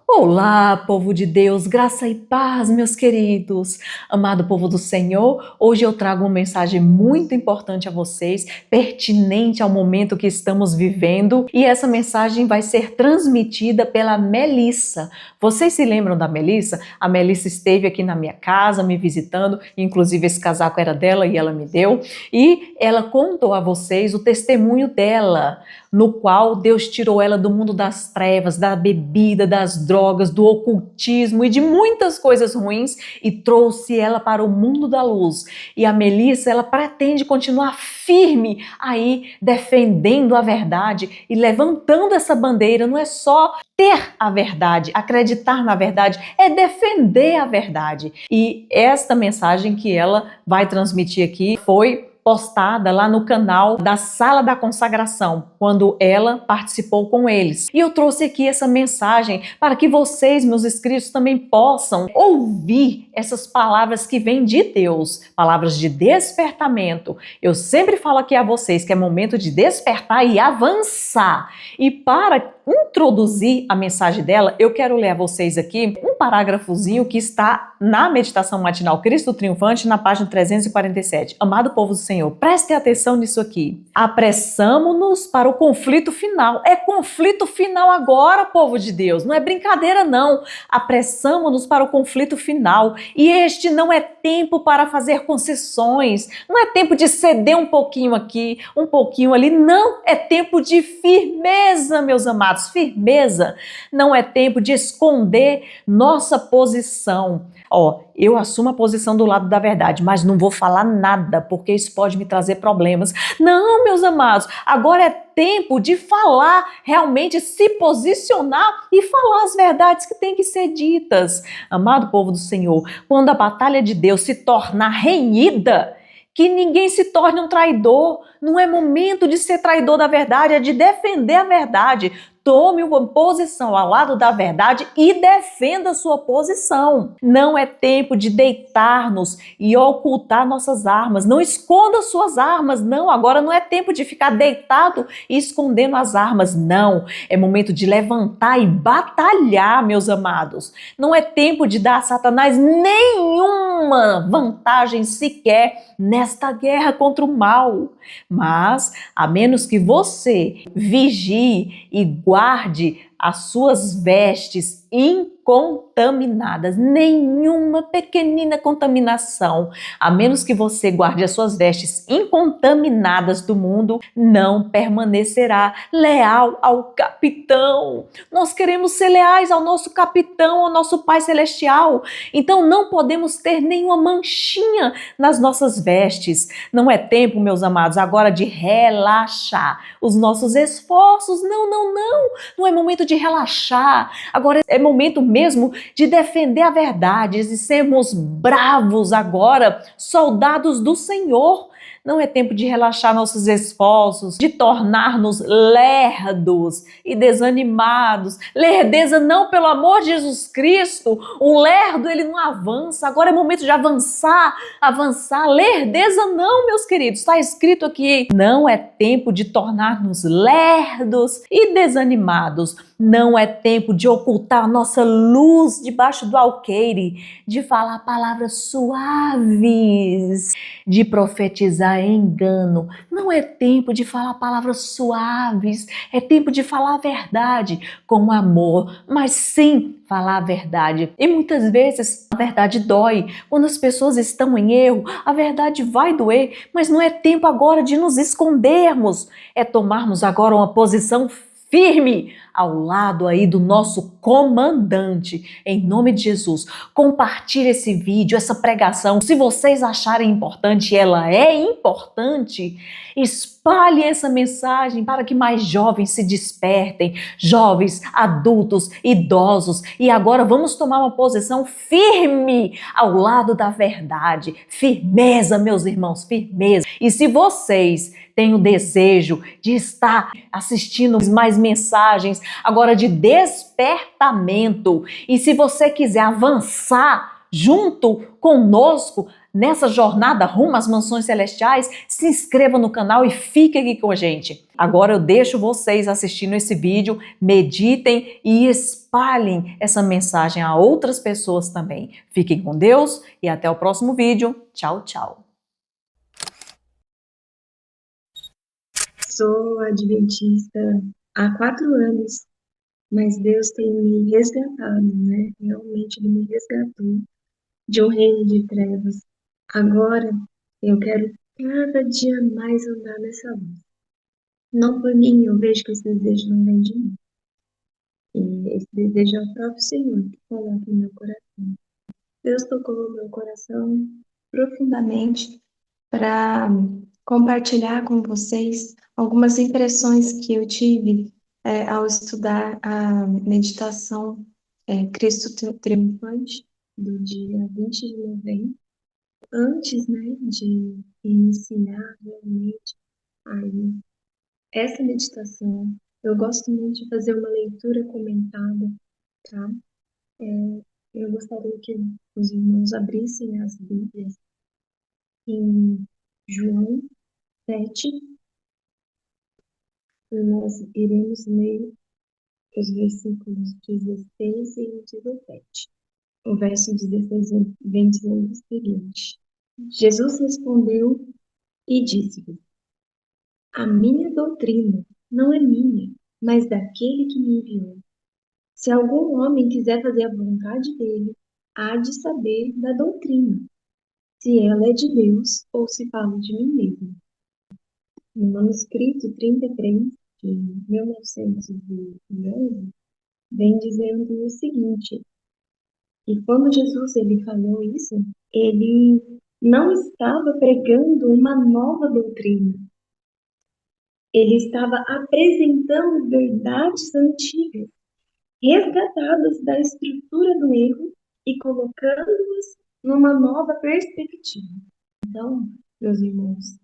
Olá, povo de Deus, graça e paz, meus queridos. Amado povo do Senhor, hoje eu trago uma mensagem muito importante a vocês, pertinente ao momento que estamos vivendo, e essa mensagem vai ser transmitida pela Melissa. Vocês se lembram da Melissa? A Melissa esteve aqui na minha casa me visitando, inclusive esse casaco era dela e ela me deu, e ela contou a vocês o testemunho dela, no qual Deus tirou ela do mundo das trevas, da bebida, das drogas, do ocultismo e de muitas coisas ruins e trouxe ela para o mundo da luz. E a Melissa, ela pretende continuar firme aí, defendendo a verdade e levantando essa bandeira. Não é só ter a verdade, acreditar na verdade, é defender a verdade. E esta mensagem que ela vai transmitir aqui foi postada lá no canal da Sala da Consagração, quando ela participou com eles. E eu trouxe aqui essa mensagem para que vocês, meus inscritos, também possam ouvir essas palavras que vêm de Deus, palavras de despertamento. Eu sempre falo aqui a vocês que é momento de despertar e avançar. E para introduzir a mensagem dela, eu quero ler a vocês aqui um parágrafozinho que está na meditação matinal Cristo Triunfante, na página 347. Amado povo do Senhor, prestem atenção nisso aqui. Apressamo-nos para o conflito final. É conflito final agora, povo de Deus. Não é brincadeira, não. Apressamo-nos para o conflito final. E este não é tempo para fazer concessões. Não é tempo de ceder um pouquinho aqui, um pouquinho ali. Não, é tempo de firmeza, meus amados. Firmeza. Não é tempo de esconder nossa posição. Eu assumo a posição do lado da verdade, mas não vou falar nada, porque isso pode me trazer problemas. Não, meus amados, agora é tempo de falar, realmente se posicionar e falar as verdades que têm que ser ditas. Amado povo do Senhor, quando a batalha de Deus se tornar renhida, que ninguém se torne um traidor. Não é momento de ser traidor da verdade, é de defender a verdade. Tome uma posição ao lado da verdade e defenda a sua posição. Não é tempo de deitar-nos e ocultar nossas armas. Não esconda suas armas, não. Agora não é tempo de ficar deitado e escondendo as armas, não. É momento de levantar e batalhar, meus amados. Não é tempo de dar a Satanás nenhuma vantagem sequer nesta guerra contra o mal. Mas, a menos que você vigie e guarde as suas vestes incontaminadas, nenhuma pequenina contaminação, a menos que você guarde as suas vestes incontaminadas do mundo, não permanecerá leal ao capitão. Nós queremos ser leais ao nosso capitão, ao nosso Pai Celestial, então não podemos ter nenhuma manchinha nas nossas vestes. Não é tempo, meus amados, agora de relaxar os nossos esforços, não é momento de relaxar, agora é momento mesmo de defender a verdade, de sermos bravos agora, soldados do Senhor. Não é tempo de relaxar nossos esforços, de tornar-nos lerdos e desanimados. Lerdeza não, pelo amor de Jesus Cristo. O lerdo, ele não avança. Agora é momento de avançar. Lerdeza não, meus queridos. Está escrito aqui. Não é tempo de tornar-nos lerdos e desanimados. Não é tempo de ocultar nossa luz debaixo do alqueire, de falar palavras suaves, de profetizar engano. Não é tempo de falar palavras suaves, é tempo de falar a verdade com amor, mas sim falar a verdade. E muitas vezes a verdade dói. Quando as pessoas estão em erro, a verdade vai doer, mas não é tempo agora de nos escondermos, é tomarmos agora uma posição firme ao lado aí do nosso comandante, em nome de Jesus. Compartilhe esse vídeo, essa pregação. Se vocês acharem importante, ela é importante, espalhe essa mensagem para que mais jovens se despertem, jovens, adultos, idosos. E agora vamos tomar uma posição firme ao lado da verdade. Firmeza, meus irmãos, firmeza. E se vocês têm o desejo de estar assistindo mais mensagens agora de despertamento, e se você quiser avançar junto conosco nessa jornada rumo às mansões celestiais, se inscreva no canal e fique aqui com a gente. Agora eu deixo vocês assistindo esse vídeo, meditem e espalhem essa mensagem a outras pessoas também. Fiquem com Deus e até o próximo vídeo. Tchau, tchau. Sou adventista há 4 anos, mas Deus tem me resgatado, né? Realmente Ele me resgatou de um reino de trevas. Agora eu quero cada dia mais andar nessa luz. Não por mim, eu vejo que esse desejo não vem de mim. E esse desejo é o próprio Senhor que coloca em meu coração. Deus tocou no meu coração profundamente para compartilhar com vocês algumas impressões que eu tive ao estudar a meditação Cristo Triunfante, do dia 20 de novembro, antes, né, de iniciar realmente aí, essa meditação. Eu gosto muito de fazer uma leitura comentada, tá? Eu gostaria que os irmãos abrissem as Bíblias em João 7, e nós iremos ler os versículos 16 e 17. O verso 16 vem dizendo o seguinte: Jesus respondeu e disse-lhe: A minha doutrina não é minha, mas daquele que me enviou. Se algum homem quiser fazer a vontade dele, há de saber da doutrina, se ela é de Deus ou se fala de mim mesmo. No manuscrito 33, de 1911, vem dizendo o seguinte: e quando Jesus ele falou isso, ele não estava pregando uma nova doutrina. Ele estava apresentando verdades antigas, resgatadas da estrutura do erro e colocando-as numa nova perspectiva. Então, meus irmãos,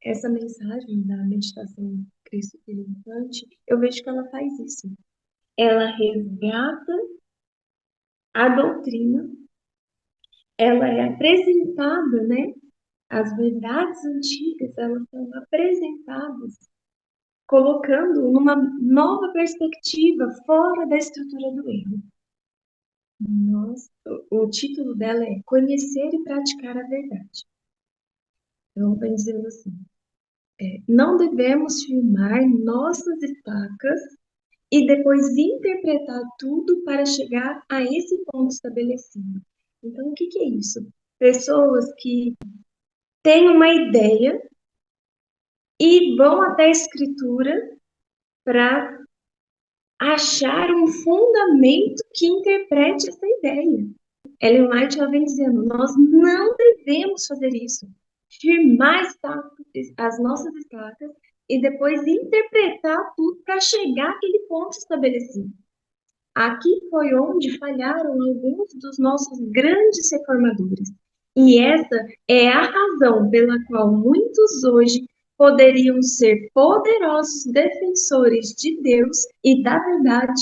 essa mensagem da meditação Cristo Triunfante, eu vejo que ela faz isso. Ela resgata a doutrina, ela é apresentada, né? As verdades antigas, elas são apresentadas, colocando numa nova perspectiva, fora da estrutura do erro. O título dela é Conhecer e Praticar a Verdade. Então, vem dizendo assim: não devemos firmar nossas estacas e depois interpretar tudo para chegar a esse ponto estabelecido. Então, o que é isso? Pessoas que têm uma ideia e vão até a escritura para achar um fundamento que interprete essa ideia. Ellen White ela vem dizendo, nós não devemos fazer isso. Firmar as nossas estacas e depois interpretar tudo para chegar àquele ponto estabelecido. Aqui foi onde falharam alguns dos nossos grandes reformadores. E essa é a razão pela qual muitos hoje poderiam ser poderosos defensores de Deus e da verdade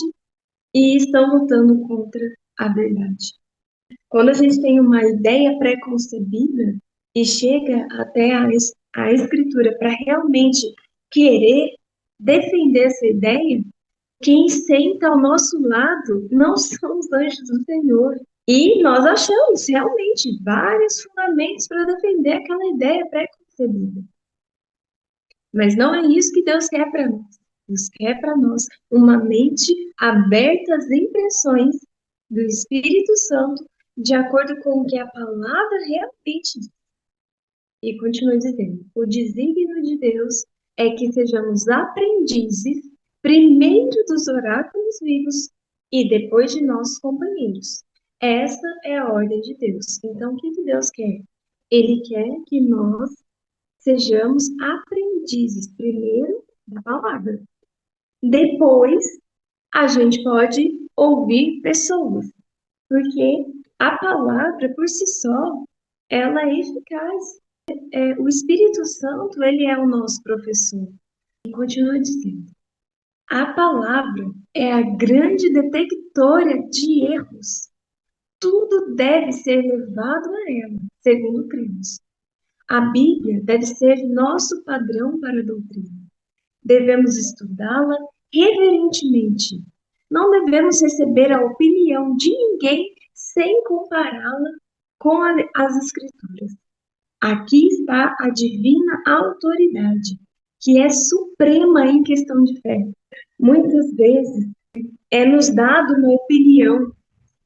e estão lutando contra a verdade. Quando a gente tem uma ideia pré-concebida e chega até a escritura para realmente querer defender essa ideia, quem senta ao nosso lado não são os anjos do Senhor. E nós achamos realmente vários fundamentos para defender aquela ideia pré-concebida. Mas não é isso que Deus quer para nós. Deus quer para nós uma mente aberta às impressões do Espírito Santo, de acordo com o que a palavra realmente diz. E continua dizendo: o desígnio de Deus é que sejamos aprendizes, primeiro dos oráculos vivos e depois de nossos companheiros. Essa é a ordem de Deus. Então, o que Deus quer? Ele quer que nós sejamos aprendizes, primeiro da palavra. Depois, a gente pode ouvir pessoas, porque a palavra, por si só, ela é eficaz. O Espírito Santo, ele é o nosso professor. E continua dizendo, a palavra é a grande detectora de erros. tudo deve ser levado a ela, segundo cremos. A Bíblia deve ser nosso padrão para a doutrina. Devemos estudá-la reverentemente. Não devemos receber a opinião de ninguém sem compará-la com as Escrituras. Aqui está a divina autoridade, que é suprema em questão de fé. Muitas vezes é nos dado uma opinião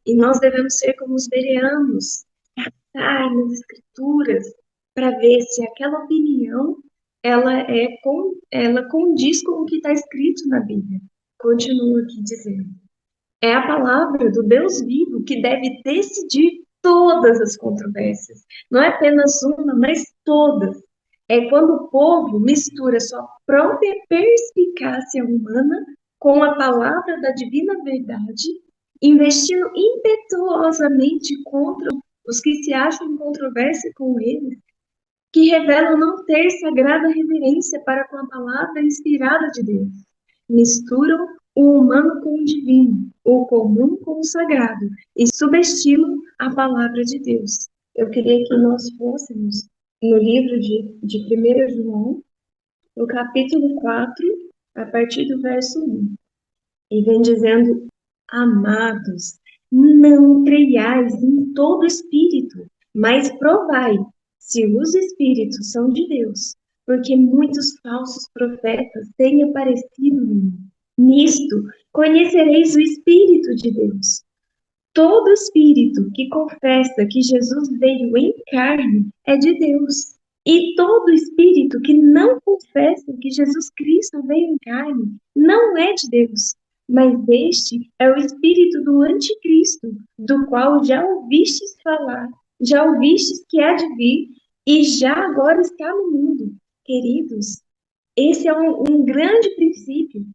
e nós devemos ser como os bereanos, caçar nas Escrituras para ver se aquela opinião ela condiz com o que está escrito na Bíblia. Continua aqui dizendo. É a palavra do Deus vivo que deve decidir todas as controvérsias. Não é apenas uma, mas todas. É quando o povo mistura sua própria perspicácia humana com a palavra da divina verdade, investindo impetuosamente contra os que se acham em controvérsia com eles, que revelam não ter sagrada reverência para com a palavra inspirada de Deus. Misturam o humano com o divino, o comum com o sagrado, e subestimam a palavra de Deus. Eu queria que nós fôssemos no livro de 1 João, no capítulo 4, a partir do verso 1. E vem dizendo, amados, não creiais em todo espírito, mas provai se os espíritos são de Deus, porque muitos falsos profetas têm aparecido no mundo. Nisto conhecereis o Espírito de Deus. Todo espírito que confessa que Jesus veio em carne é de Deus. E todo espírito que não confessa que Jesus Cristo veio em carne não é de Deus. Mas este é o espírito do anticristo, do qual já ouvistes falar, já ouvistes que há de vir e já agora está no mundo. Queridos, esse é um grande princípio.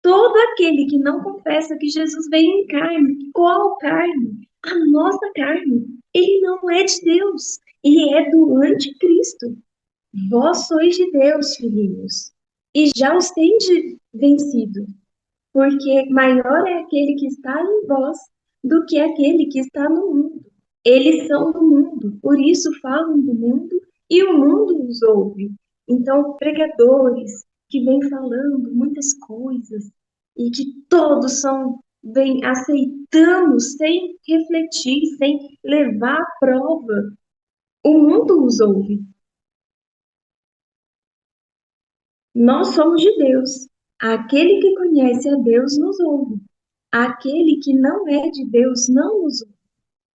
Todo aquele que não confessa que Jesus veio em carne, qual carne? A nossa carne. Ele não é de Deus, ele é do anticristo. Vós sois de Deus, filhinhos, e já os tendes vencido, porque maior é aquele que está em vós do que aquele que está no mundo. Eles são do mundo, por isso falam do mundo e o mundo os ouve. Então, pregadores que vêm falando muitas coisas e que todos vêm aceitando sem refletir, sem levar à prova, o mundo os ouve. Nós somos de Deus. Aquele que conhece a Deus nos ouve. Aquele que não é de Deus não nos ouve.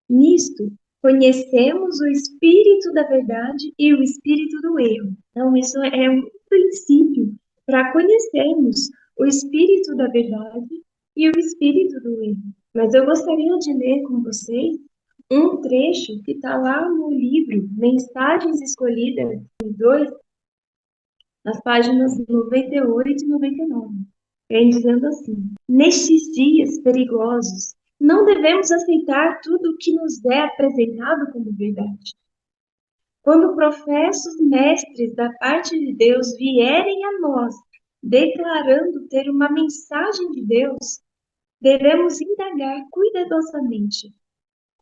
Nisto, conhecemos o espírito da verdade e o espírito do erro. Então, isso é um princípio para conhecermos o espírito da verdade e o espírito do erro. Mas eu gostaria de ler com vocês um trecho que está lá no livro Mensagens Escolhidas, 2, nas páginas 98 e 99. Vem dizendo assim: nestes dias perigosos, não devemos aceitar tudo o que nos é apresentado como verdade. Quando professos mestres da parte de Deus vierem a nós, declarando ter uma mensagem de Deus, devemos indagar cuidadosamente: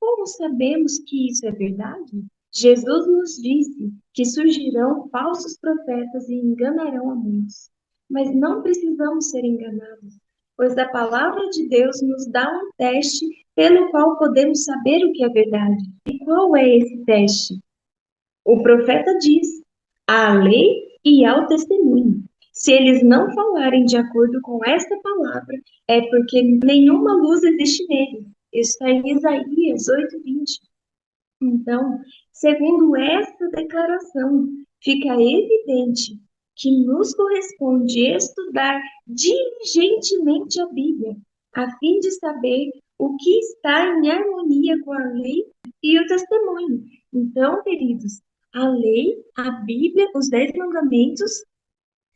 como sabemos que isso é verdade? Jesus nos disse que surgirão falsos profetas e enganarão a muitos. Mas não precisamos ser enganados, pois a palavra de Deus nos dá um teste pelo qual podemos saber o que é verdade. E qual é esse teste? O profeta diz: à lei e ao testemunho. Se eles não falarem de acordo com esta palavra, é porque nenhuma luz existe neles. Isso está em Isaías 8:20. Então, segundo essa declaração, fica evidente que nos corresponde estudar diligentemente a Bíblia, a fim de saber o que está em harmonia com a lei e o testemunho. Então, queridos, a lei, a Bíblia, os 10 mandamentos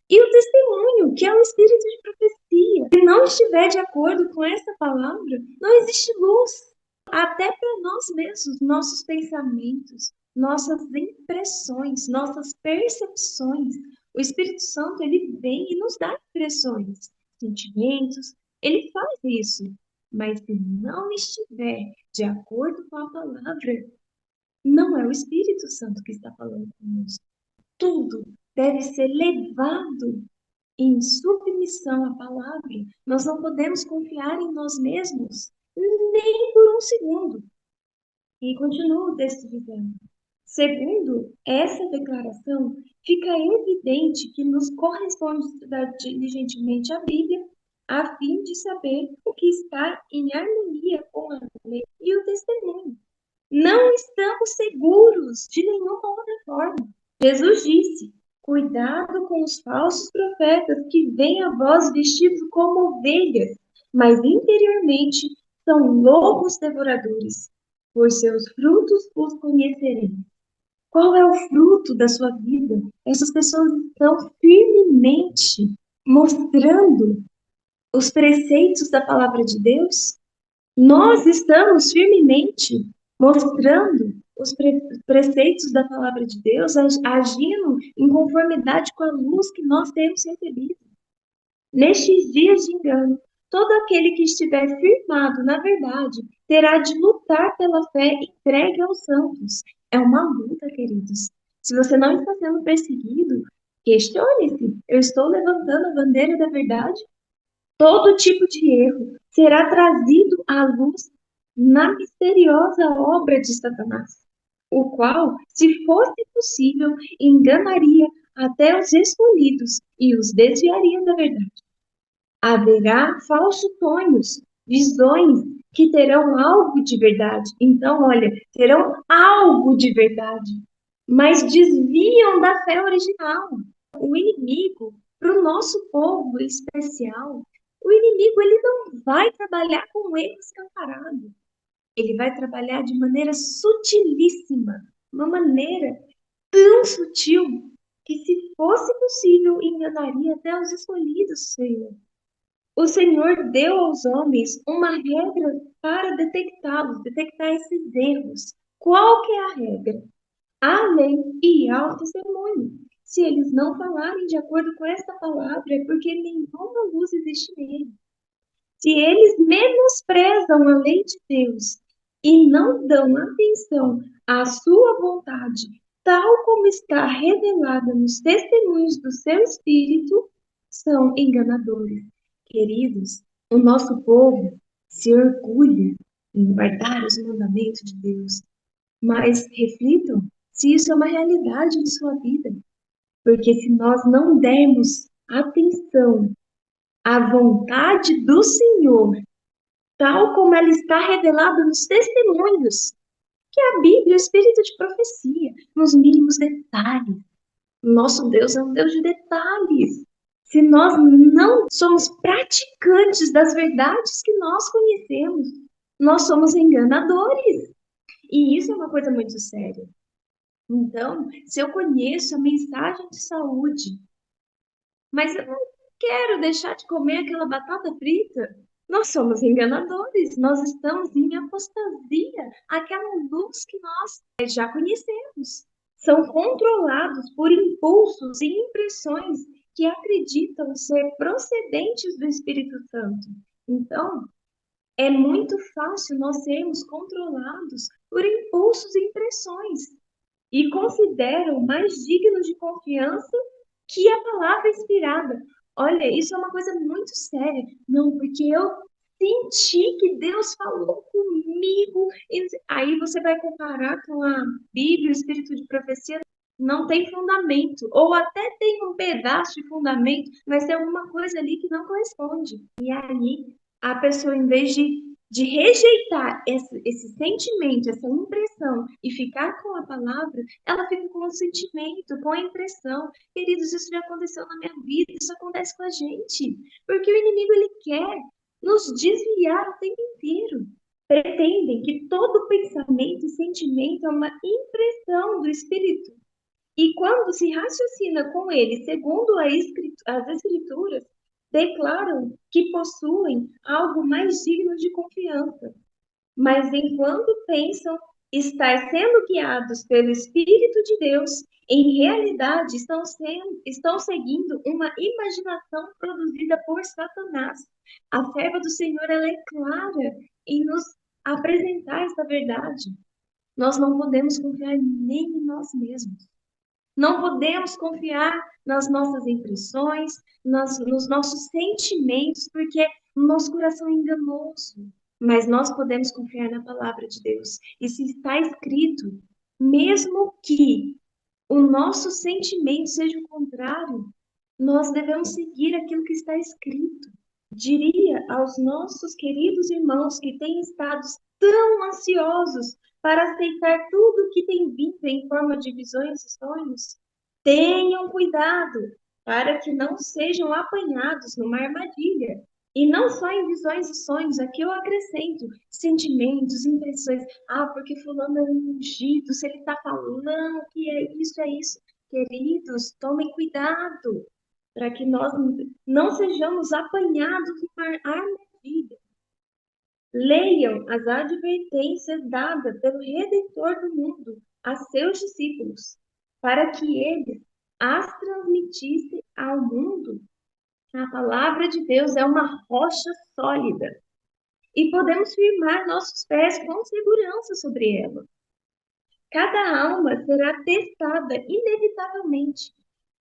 e o testemunho, que é o espírito de profecia. Se não estiver de acordo com essa palavra, não existe luz. Até para nós mesmos, nossos pensamentos, nossas impressões, nossas percepções. O Espírito Santo, ele vem e nos dá impressões, sentimentos, ele faz isso. Mas se não estiver de acordo com a palavra, não é o Espírito Santo que está falando conosco. Tudo deve ser levado em submissão à palavra. Nós não podemos confiar em nós mesmos, nem por um segundo. E continuo o texto dizendo: segundo essa declaração, fica evidente que nos corresponde estudar diligentemente a Bíblia, a fim de saber o que está em harmonia com a lei e o testemunho. Não estamos seguros de nenhuma outra forma. Jesus disse: cuidado com os falsos profetas que vêm a vós vestidos como ovelhas, mas interiormente são lobos devoradores. Por seus frutos os conhecereis. Qual é o fruto da sua vida? Essas pessoas estão firmemente mostrando os preceitos da palavra de Deus? Nós estamos firmemente mostrando os preceitos da palavra de Deus, agindo em conformidade com a luz que nós temos recebido. Nestes dias de engano, todo aquele que estiver firmado na verdade terá de lutar pela fé entregue aos santos. É uma luta, queridos. Se você não está sendo perseguido, questione-se: eu estou levantando a bandeira da verdade? Todo tipo de erro será trazido à luz na misteriosa obra de Satanás, o qual, se fosse possível, enganaria até os escolhidos e os desviaria da verdade. Haverá falsos sonhos, visões que terão algo de verdade. Então, olha, terão algo de verdade, mas desviam da fé original. O inimigo, para o nosso povo em especial, o inimigo ele não vai trabalhar com erro escancarado. Ele vai trabalhar de maneira sutilíssima, uma maneira tão sutil que, se fosse possível, enganaria até os escolhidos, Senhor. O Senhor deu aos homens uma regra para detectá-los, detectar esses erros. Qual que é a regra? A lei e ao testemunho. Se eles não falarem de acordo com esta palavra, é porque nenhuma luz existe nele. Se eles menosprezam a lei de Deus e não dão atenção à sua vontade, tal como está revelada nos testemunhos do seu Espírito, são enganadores. Queridos, o nosso povo se orgulha em guardar os mandamentos de Deus, mas reflitam se isso é uma realidade em sua vida. Porque se nós não dermos atenção à vontade do Senhor, tal como ela está revelada nos testemunhos, que a Bíblia é o espírito de profecia, nos mínimos detalhes. Nosso Deus é um Deus de detalhes. Se nós não somos praticantes das verdades que nós conhecemos, nós somos enganadores. E isso é uma coisa muito séria. Então, se eu conheço a mensagem de saúde, mas eu não quero deixar de comer aquela batata frita, nós somos enganadores, nós estamos em apostasia, aquela luz que nós já conhecemos. São controlados por impulsos e impressões que acreditam ser procedentes do Espírito Santo. Então, é muito fácil nós sermos controlados por impulsos e impressões e consideram mais dignos de confiança que a palavra inspirada. Olha, isso é uma coisa muito séria. Não, porque eu senti que Deus falou comigo. Aí você vai comparar com a Bíblia, o Espírito de Profecia, não tem fundamento. Ou até tem um pedaço de fundamento, mas tem alguma coisa ali que não corresponde. E aí, a pessoa, em vez de rejeitar esse sentimento, essa impressão e ficar com a palavra, ela fica com o sentimento, com a impressão. Queridos, isso já aconteceu na minha vida, isso acontece com a gente. Porque o inimigo, ele quer nos desviar o tempo inteiro. Pretendem que todo pensamento e sentimento é uma impressão do Espírito. E quando se raciocina com ele, segundo as Escrituras, declaram que possuem algo mais digno de confiança. Mas enquanto pensam estar sendo guiados pelo Espírito de Deus, em realidade estão seguindo uma imaginação produzida por Satanás. A serva do Senhor, ela é clara em nos apresentar essa verdade. Nós não podemos confiar nem em nós mesmos. Não podemos confiar nas nossas impressões, nos nossos sentimentos, porque o nosso coração é enganoso. Mas nós podemos confiar na palavra de Deus. E se está escrito, mesmo que o nosso sentimento seja o contrário, nós devemos seguir aquilo que está escrito. Diria aos nossos queridos irmãos que têm estado tão ansiosos para aceitar tudo que tem vindo em forma de visões e sonhos, tenham cuidado para que não sejam apanhados numa armadilha. E não só em visões e sonhos, aqui eu acrescento sentimentos, impressões. Ah, porque fulano é ungido, se ele está falando que é isso. Queridos, tomem cuidado para que nós não sejamos apanhados numa armadilha. Leiam as advertências dadas pelo Redentor do mundo a seus discípulos, para que eles as transmitissem ao mundo. A palavra de Deus é uma rocha sólida e podemos firmar nossos pés com segurança sobre ela. Cada alma será testada inevitavelmente.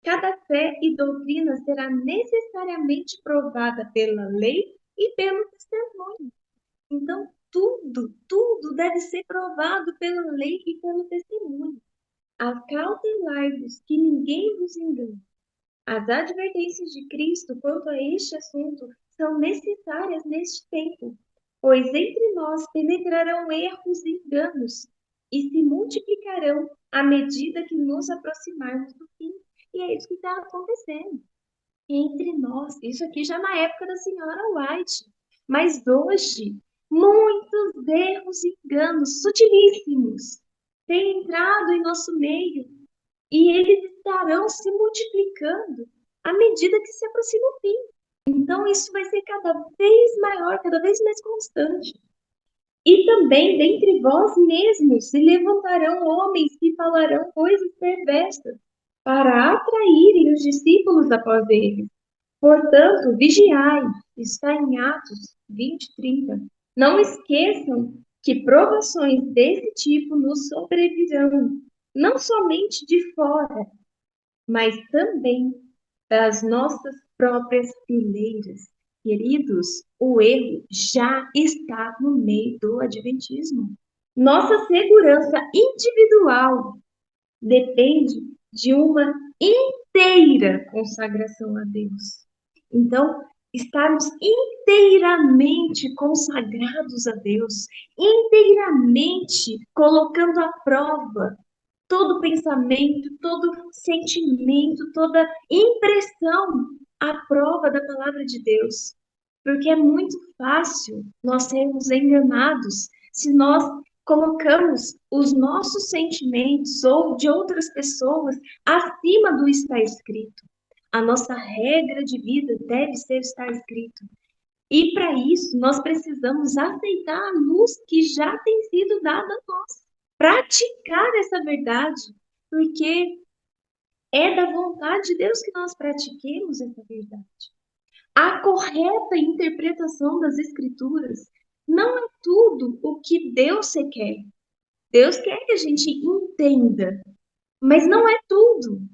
Cada fé e doutrina será necessariamente provada pela lei e pelo testemunho. Então, tudo deve ser provado pela lei e pelo testemunho. Acautelai-vos que ninguém vos engane. As advertências de Cristo quanto a este assunto são necessárias neste tempo, pois entre nós penetrarão erros e enganos, e se multiplicarão à medida que nos aproximarmos do fim. E é isso que está acontecendo entre nós. Isso aqui já na época da senhora White. Mas hoje, muitos erros e enganos sutilíssimos têm entrado em nosso meio e eles estarão se multiplicando à medida que se aproxima o fim. Então, isso vai ser cada vez maior, cada vez mais constante. E também dentre vós mesmos se levantarão homens que falarão coisas perversas para atraírem os discípulos após eles. Portanto, vigiai, está em Atos 20:30. Não esqueçam que provações desse tipo nos sobrevirão, não somente de fora, mas também das nossas próprias fileiras. Queridos, o erro já está no meio do adventismo. Nossa segurança individual depende de uma inteira consagração a Deus. Então, estarmos inteiramente consagrados a Deus, inteiramente colocando à prova todo pensamento, todo sentimento, toda impressão à prova da palavra de Deus. Porque é muito fácil nós sermos enganados se nós colocamos os nossos sentimentos ou de outras pessoas acima do está escrito. A nossa regra de vida deve ser estar escrito. E para isso, nós precisamos aceitar a luz que já tem sido dada a nós. Praticar essa verdade, porque é da vontade de Deus que nós pratiquemos essa verdade. A correta interpretação das Escrituras não é tudo o que Deus quer. Deus quer que a gente entenda, mas não é tudo.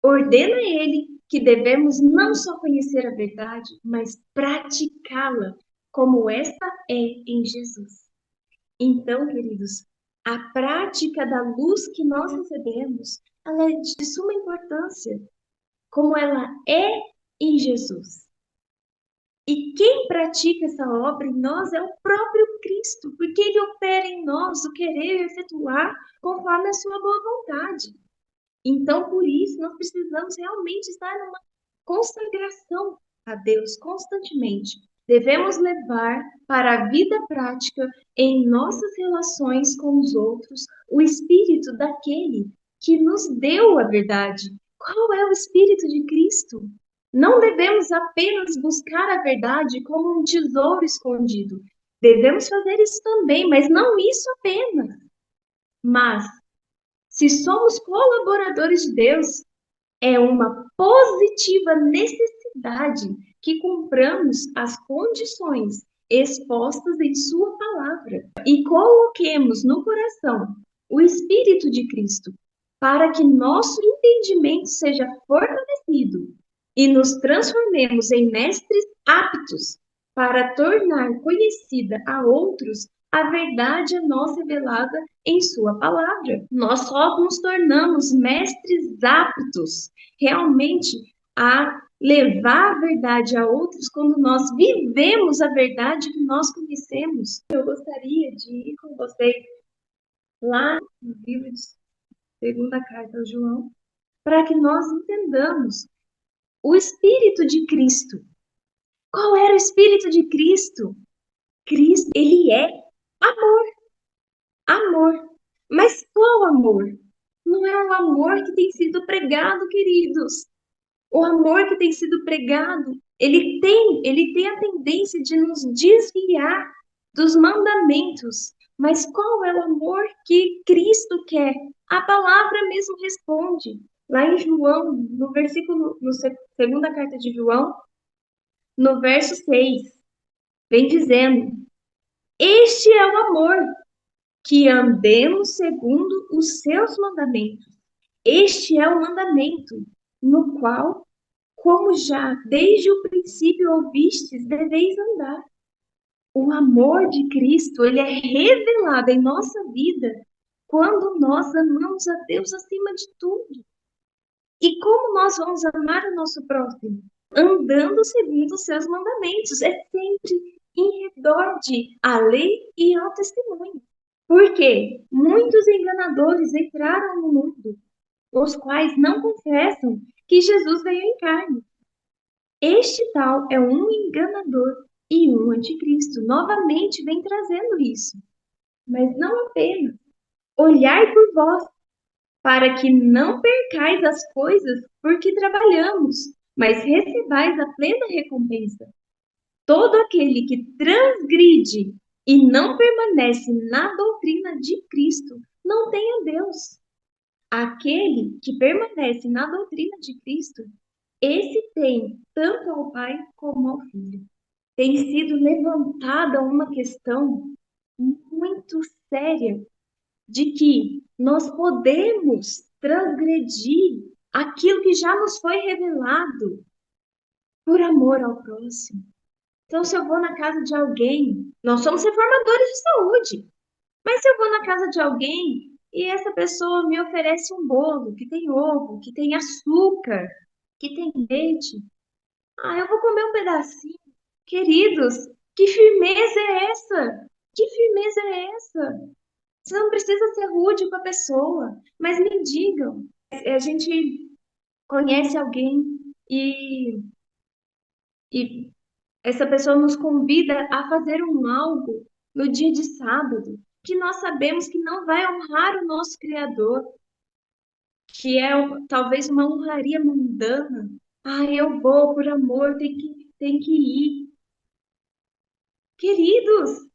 Ordena Ele que devemos não só conhecer a verdade, mas praticá-la como esta é em Jesus. Então, queridos, a prática da luz que nós recebemos, ela é de suma importância, como ela é em Jesus. E quem pratica essa obra em nós é o próprio Cristo, porque Ele opera em nós o querer efetuar conforme a sua boa vontade. Então, por isso, nós precisamos realmente estar numa consagração a Deus constantemente. Devemos levar para a vida prática, em nossas relações com os outros, o espírito daquele que nos deu a verdade. Qual é o espírito de Cristo? Não devemos apenas buscar a verdade como um tesouro escondido, Devemos fazer isso também, mas não isso apenas. Mas, se somos colaboradores de Deus, é uma positiva necessidade que cumpramos as condições expostas em Sua palavra e coloquemos no coração o Espírito de Cristo, para que nosso entendimento seja fortalecido e nos transformemos em mestres aptos para tornar conhecida a outros a verdade a nós revelada em Sua palavra. Nós só nos tornamos mestres aptos realmente a levar a verdade a outros quando nós vivemos a verdade que nós conhecemos. Eu gostaria de ir com vocês lá no livro de Segunda Carta ao João, para que nós entendamos o Espírito de Cristo. Qual era o Espírito de Cristo? Cristo, ele é amor. Amor. Mas qual amor? Não é o amor que tem sido pregado, queridos. O amor que tem sido pregado, ele tem a tendência de nos desviar dos mandamentos. Mas qual é o amor que Cristo quer? A palavra mesmo responde. Lá em João, no versículo, segunda carta de João, no verso 6, vem dizendo: Este é o amor, que andemos segundo os seus mandamentos. Este é o mandamento, no qual, como já desde o princípio ouvistes, deveis andar. O amor de Cristo, ele é revelado em nossa vida quando nós amamos a Deus acima de tudo. E como nós vamos amar o nosso próximo? Andando segundo os seus mandamentos. É sempre em redor de a lei e ao testemunho. Porque muitos enganadores entraram no mundo, os quais não confessam que Jesus veio em carne. Este tal é um enganador e um anticristo. Novamente vem trazendo isso. Mas não apenas. Olhai por vós, para que não percais as coisas por que trabalhamos, mas recebais a plena recompensa. Todo aquele que transgride e não permanece na doutrina de Cristo não tem a Deus. Aquele que permanece na doutrina de Cristo, esse tem tanto ao Pai como ao Filho. Tem sido levantada uma questão muito séria de que nós podemos transgredir aquilo que já nos foi revelado por amor ao próximo. Então, se eu vou na casa de alguém, nós somos reformadores de saúde, mas se eu vou na casa de alguém e essa pessoa me oferece um bolo que tem ovo, que tem açúcar, que tem leite, eu vou comer um pedacinho. Queridos, que firmeza é essa? Que firmeza é essa? Você não precisa ser rude com a pessoa, mas me digam. A gente conhece alguém e essa pessoa nos convida a fazer um algo no dia de sábado, que nós sabemos que não vai honrar o nosso Criador, que é talvez uma honraria mundana. Eu vou por amor, tem que ir. Queridos,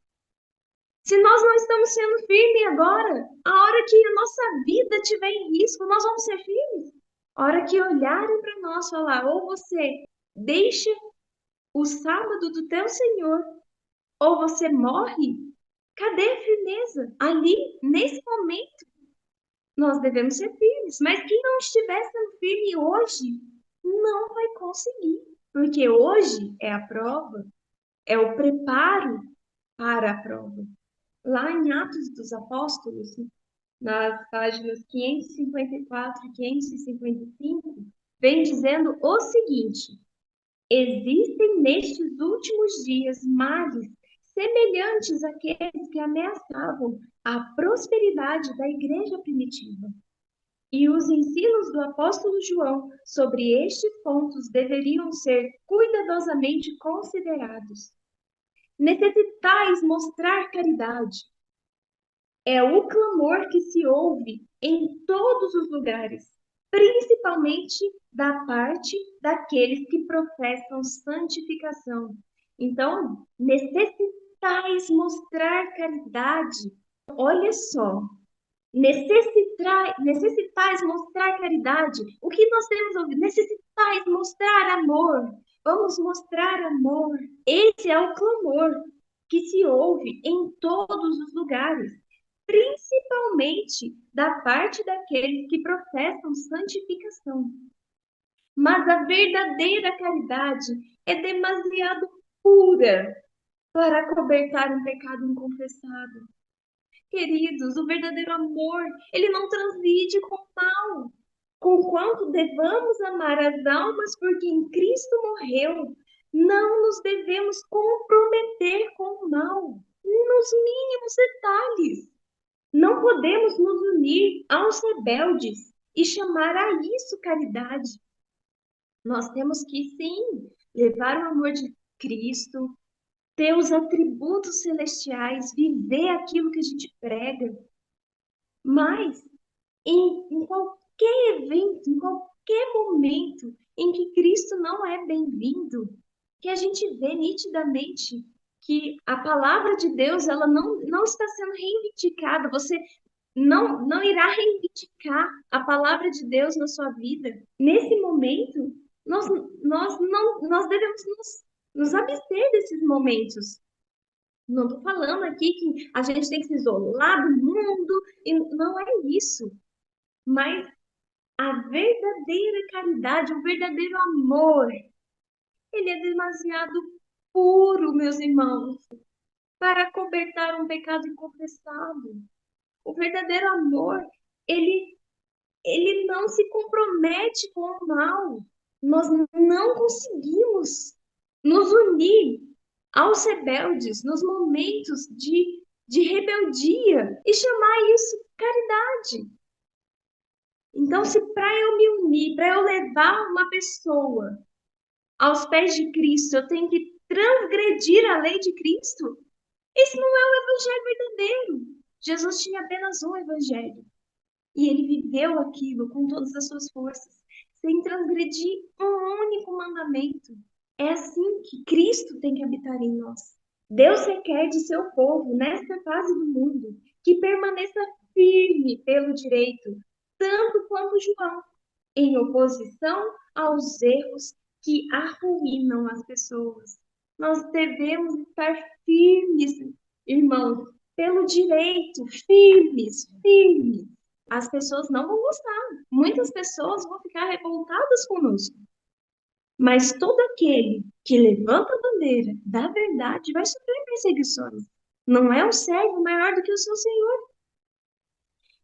se nós não estamos sendo firmes agora, a hora que a nossa vida estiver em risco, nós vamos ser firmes. A hora que olharem para nós falar, ou você deixa o sábado do teu Senhor, ou você morre, cadê a firmeza? Ali, nesse momento, nós devemos ser firmes. Mas quem não estiver sendo firme hoje, não vai conseguir. Porque hoje é a prova, é o preparo para a prova. Lá em Atos dos Apóstolos, nas páginas 554 e 555, vem dizendo o seguinte: existem nestes últimos dias males semelhantes àqueles que ameaçavam a prosperidade da igreja primitiva. E os ensinos do apóstolo João sobre estes pontos deveriam ser cuidadosamente considerados. Necessitais mostrar caridade. É o clamor que se ouve em todos os lugares, principalmente da parte daqueles que professam santificação. Então, necessitais mostrar caridade. Olha só, necessitais mostrar caridade. O que nós temos ouvido? Necessitais mostrar amor. Vamos mostrar amor. Esse é o clamor que se ouve em todos os lugares, principalmente da parte daqueles que professam santificação. Mas a verdadeira caridade é demasiado pura para acobertar um pecado inconfessado. Queridos, o verdadeiro amor, ele não transige com o mal. Conquanto devamos amar as almas por quem Cristo morreu, não nos devemos comprometer com o mal, nos mínimos detalhes. Não podemos nos unir aos rebeldes e chamar a isso caridade. Nós temos que, sim, levar o amor de Cristo, ter os atributos celestiais, viver aquilo que a gente prega. Mas, em qualquer evento, em qualquer momento em que Cristo não é bem-vindo, que a gente vê nitidamente que a palavra de Deus ela não está sendo reivindicada, você não irá reivindicar a palavra de Deus na sua vida. Nesse momento, nós devemos nos abster desses momentos. Não estou falando aqui que a gente tem que se isolar do mundo, e não é isso. Mas a verdadeira caridade, o verdadeiro amor, ele é demasiado puro, meus irmãos, para cobertar um pecado inconfessado. O verdadeiro amor, ele não se compromete com o mal. Nós não conseguimos nos unir aos rebeldes nos momentos de rebeldia e chamar isso caridade. Então, se para eu me unir, para eu levar uma pessoa aos pés de Cristo, eu tenho que transgredir a lei de Cristo, esse não é o evangelho verdadeiro. Jesus tinha apenas um evangelho. E ele viveu aquilo com todas as suas forças, sem transgredir um único mandamento. É assim que Cristo tem que habitar em nós. Deus requer de seu povo, nesta fase do mundo, que permaneça firme pelo direito, tanto quanto João, em oposição aos erros que arruinam as pessoas. Nós devemos estar firmes, irmãos, pelo direito, firmes, firmes. As pessoas não vão gostar. Muitas pessoas vão ficar revoltadas conosco. Mas todo aquele que levanta a bandeira da verdade vai sofrer perseguições. Não é um servo maior do que o seu Senhor.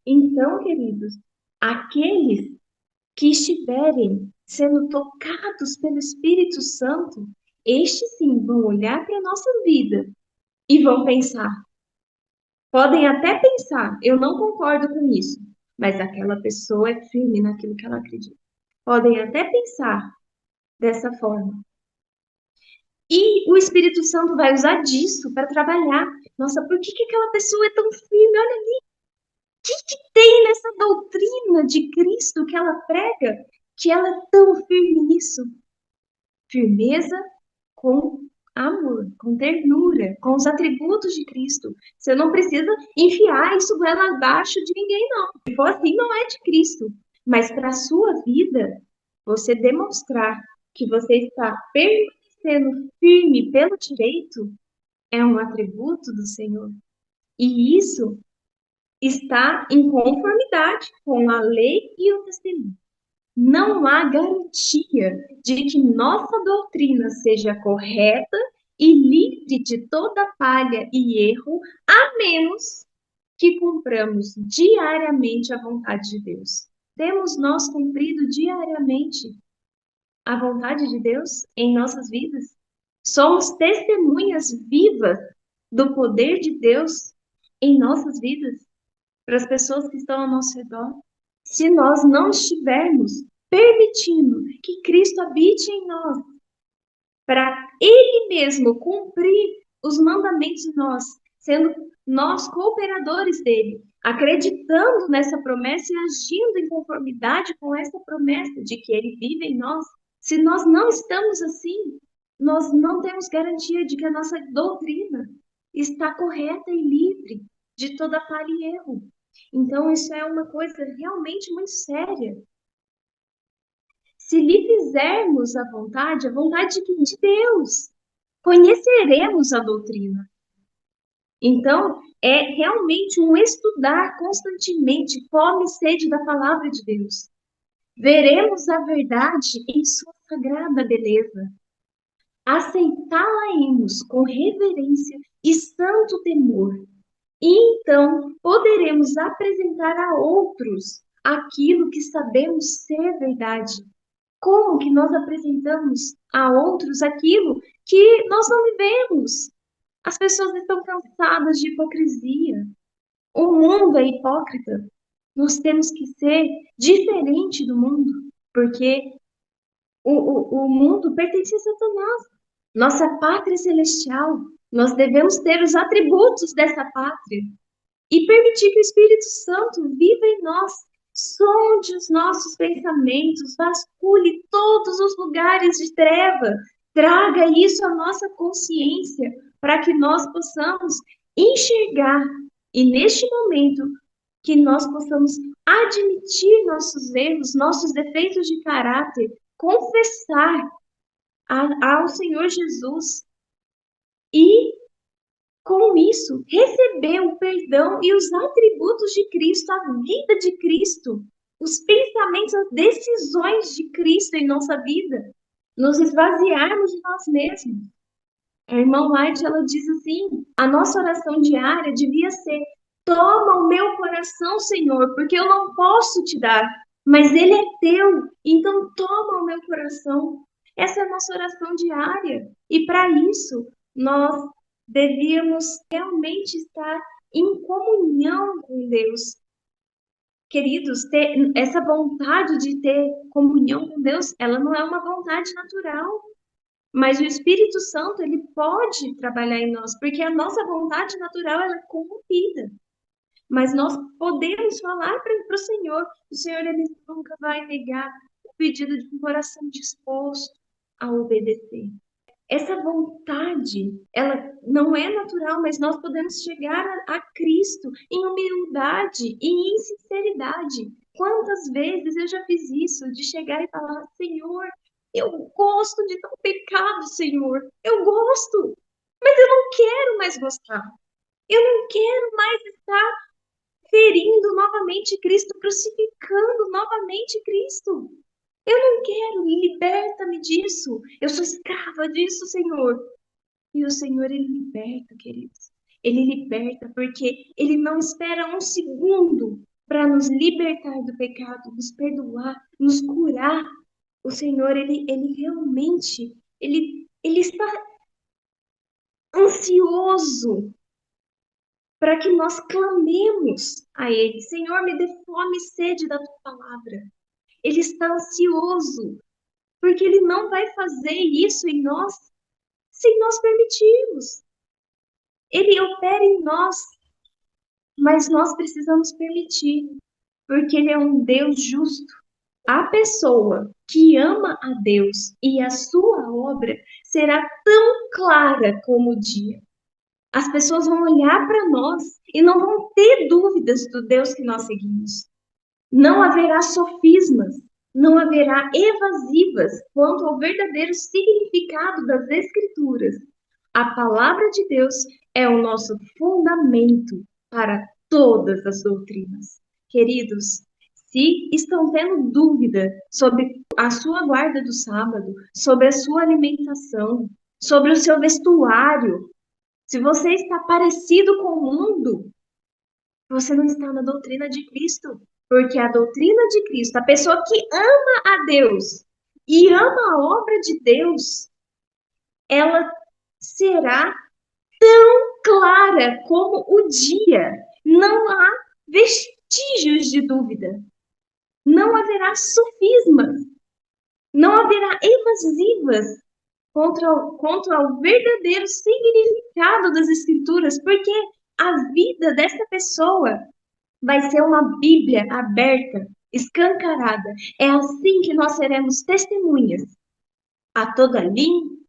Então, queridos, aqueles que estiverem sendo tocados pelo Espírito Santo, estes sim vão olhar para a nossa vida e vão pensar. Podem até pensar, eu não concordo com isso, mas aquela pessoa é firme naquilo que ela acredita. Podem até pensar dessa forma. E o Espírito Santo vai usar disso para trabalhar. Nossa, por que aquela pessoa é tão firme? Olha ali. O que tem nessa doutrina de Cristo que ela prega que ela é tão firme nisso? Firmeza com amor, com ternura, com os atributos de Cristo. Você não precisa enfiar isso goela abaixo de ninguém, não. Se for assim, não é de Cristo. Mas para a sua vida, você demonstrar que você está permanecendo firme pelo direito é um atributo do Senhor. E isso está em conformidade com a lei e o testemunho. Não há garantia de que nossa doutrina seja correta e livre de toda falha e erro, a menos que cumpramos diariamente a vontade de Deus. Temos nós cumprido diariamente a vontade de Deus em nossas vidas? Somos testemunhas vivas do poder de Deus em nossas vidas para as pessoas que estão ao nosso redor? Se nós não estivermos permitindo que Cristo habite em nós, para Ele mesmo cumprir os mandamentos de nós, sendo nós cooperadores dele, acreditando nessa promessa e agindo em conformidade com essa promessa de que Ele vive em nós, se nós não estamos assim, nós não temos garantia de que a nossa doutrina está correta e livre de toda falha e erro. Então, isso é uma coisa realmente muito séria. Se lhe fizermos a vontade de quem? De Deus, conheceremos a doutrina. Então, é realmente um estudar constantemente, fome e sede da palavra de Deus. Veremos a verdade em sua sagrada beleza. Aceitá-la-emos com reverência e santo temor. E então poderemos apresentar a outros aquilo que sabemos ser verdade. Como que nós apresentamos a outros aquilo que nós não vivemos? As pessoas estão cansadas de hipocrisia. O mundo é hipócrita. Nós temos que ser diferente do mundo, porque o mundo pertence a Satanás. Nossa pátria celestial. Nós devemos ter os atributos dessa pátria e permitir que o Espírito Santo viva em nós. Sonde os nossos pensamentos, vasculhe todos os lugares de treva, traga isso à nossa consciência para que nós possamos enxergar e neste momento que nós possamos admitir nossos erros, nossos defeitos de caráter, confessar ao Senhor Jesus e com isso, receber o perdão e os atributos de Cristo, a vida de Cristo, os pensamentos, as decisões de Cristo em nossa vida, nos esvaziarmos de nós mesmos. A irmã White, ela diz assim, a nossa oração diária devia ser: toma o meu coração, Senhor, porque eu não posso te dar, mas ele é teu, então toma o meu coração. Essa é a nossa oração diária. E para isso, nós devíamos realmente estar em comunhão com Deus. Queridos, ter essa vontade de ter comunhão com Deus, ela não é uma vontade natural. Mas o Espírito Santo, ele pode trabalhar em nós, porque a nossa vontade natural ela é corrompida. Mas nós podemos falar para o Senhor ele nunca vai negar o pedido de um coração disposto a obedecer. Essa vontade, ela não é natural, mas nós podemos chegar a Cristo em humildade e em sinceridade. Quantas vezes eu já fiz isso, de chegar e falar: Senhor, eu gosto de tal pecado, Senhor, eu gosto, mas eu não quero mais gostar. Eu não quero mais estar ferindo novamente Cristo, crucificando novamente Cristo. Eu não quero, liberta-me disso. Eu sou escrava disso, Senhor. E o Senhor, ele liberta, queridos. Ele liberta porque ele não espera um segundo para nos libertar do pecado, nos perdoar, nos curar. O Senhor, ele realmente, ele está ansioso para que nós clamemos a Ele. Senhor, me dê fome e sede da Tua palavra. Ele está ansioso, porque Ele não vai fazer isso em nós sem nós permitirmos. Ele opera em nós, mas nós precisamos permitir, porque Ele é um Deus justo. A pessoa que ama a Deus e a sua obra será tão clara como o dia. As pessoas vão olhar para nós e não vão ter dúvidas do Deus que nós seguimos. Não haverá sofismas, não haverá evasivas quanto ao verdadeiro significado das Escrituras. A palavra de Deus é o nosso fundamento para todas as doutrinas. Queridos, se estão tendo dúvida sobre a sua guarda do sábado, sobre a sua alimentação, sobre o seu vestuário, se você está parecido com o mundo, você não está na doutrina de Cristo. Porque a doutrina de Cristo, a pessoa que ama a Deus e ama a obra de Deus, ela será tão clara como o dia. Não há vestígios de dúvida. Não haverá sofismas. Não haverá evasivas quanto ao verdadeiro significado das Escrituras, porque a vida dessa pessoa vai ser uma Bíblia aberta, escancarada. É assim que nós seremos testemunhas a toda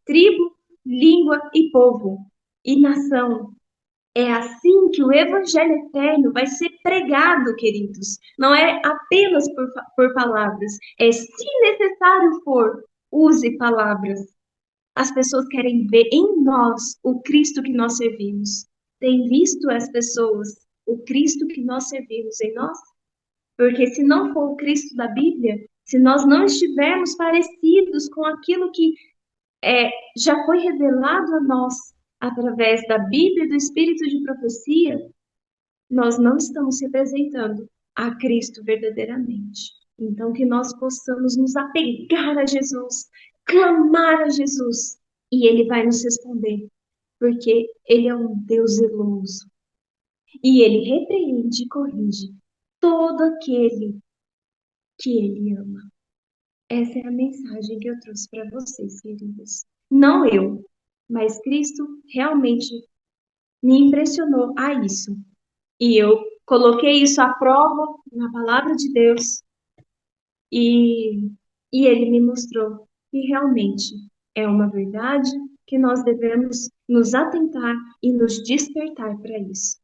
tribo, língua e povo e nação. É assim que o Evangelho eterno vai ser pregado, queridos. Não é apenas por palavras. É, se necessário for, use palavras. As pessoas querem ver em nós o Cristo que nós servimos. Tem visto as pessoas o Cristo que nós servimos em nós? Porque se não for o Cristo da Bíblia, se nós não estivermos parecidos com aquilo que já foi revelado a nós através da Bíblia e do Espírito de profecia, nós não estamos representando a Cristo verdadeiramente. Então, que nós possamos nos apegar a Jesus, clamar a Jesus, e Ele vai nos responder, porque Ele é um Deus zeloso, e Ele repreende e corrige todo aquele que Ele ama. Essa é a mensagem que eu trouxe para vocês, queridos. Não eu, mas Cristo realmente me impressionou a isso. E eu coloquei isso à prova na palavra de Deus e, e ele me mostrou que realmente é uma verdade que nós devemos nos atentar e nos despertar para isso.